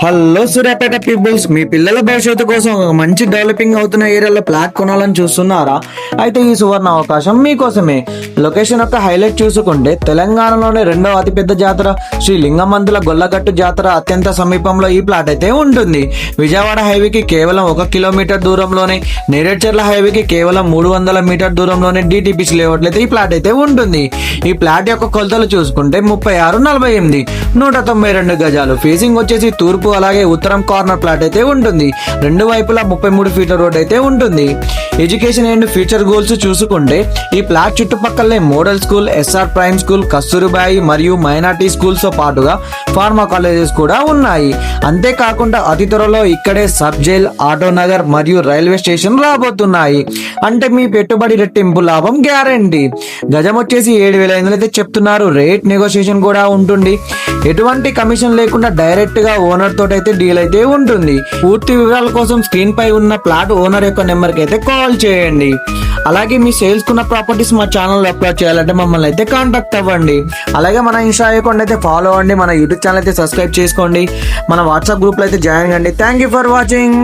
Hello Suryapet peoples, మీ పిల్లల భవిష్యత్తు కోసం ఒక మంచి డెవలపింగ్ అవుతున్న ఏరియాలో ప్లాట్ కొనాలని చూస్తున్నారా? అయితే ఈ సువర్ణ అవకాశం మీకోసమే. లొకేషన్ యొక్క హైలైట్ చూసుకుంటే తెలంగాణలోనే రెండవ అతిపెద్ద జాతర శ్రీ లింగమంతుల గొల్లగట్టు జాతర అత్యంత సమీపంలో ఈ ప్లాట్ అయితే ఉంటుంది. విజయవాడ హైవేకి కేవలం 1 కిలోమీటర్ దూరంలోనే, నేరేడ్చర్ల హైవేకి కేవలం 300 మీటర్ దూరంలోనే డిటిపిసి లేఅవుట్లో అయితే ఈ ప్లాట్ అయితే ఉంటుంది. ఈ ప్లాట్ యొక్క కొలతలు చూసుకుంటే 36-48, 192 గజాలు. ఫేసింగ్ వచ్చేసి తూర్పు అలాగే ఉత్తరం కార్నర్ ప్లాట్ అయితే ఉంటుంది. రెండు వైపులా 33 ఫీట్ల రోడ్ అయితే ఉంటుంది. ఎడ్యుకేషన్ అండ్ ఫ్యూచర్ గోల్స్ చూసుకుంటే ఈ ప్లాట్ చుట్టుపక్కలనే model school, SR prime school, Kasturibai మరియు మైనార్టీ స్కూల్స్ తో పాటుగా ఫార్మా కాలేజెస్ కూడా ఉన్నాయి. అంతేకాకుండా అతి త్వరలో ఇక్కడే సబ్ జైల్, ఆటో నగర్ మరియు రైల్వే స్టేషన్ రాబోతున్నాయి. అంటే మీ పెట్టుబడి రెట్టింపు లాభం గ్యారంటీ. గజం వచ్చేసి 7,500 అయితే చెప్తున్నారు. రేట్ నెగోషియేషన్ కూడా ఉంటుంది. ఎటువంటి కమిషన్ లేకుండా డైరెక్ట్ గా ఓనర్ తోటి అయితే డీల్ అయితే ఉంటుంది. పూర్తి వివరాల కోసం స్క్రీన్ పై ఉన్న ప్లాట్ ఓనర్ యొక్క నెంబర్ కి అయితే కాల్ చేయండి. అలాగే మీ సేల్స్ కున్న ప్రాపర్టీస్ మా ఛానల్ అప్లోడ్ చేయాలంటే మమ్మల్ని అయితే కాంటాక్ట్ అవ్వండి. అలాగే మన ఇన్స్టా అకౌంట్ అయితే ఫాలో అవ్వండి, మన యూట్యూబ్ ఛానల్ అయితే సబ్స్క్రైబ్ చేసుకోండి, మన వాట్సాప్ గ్రూప్ లో అయితే జాయిన్ కండి. Thank you for watching.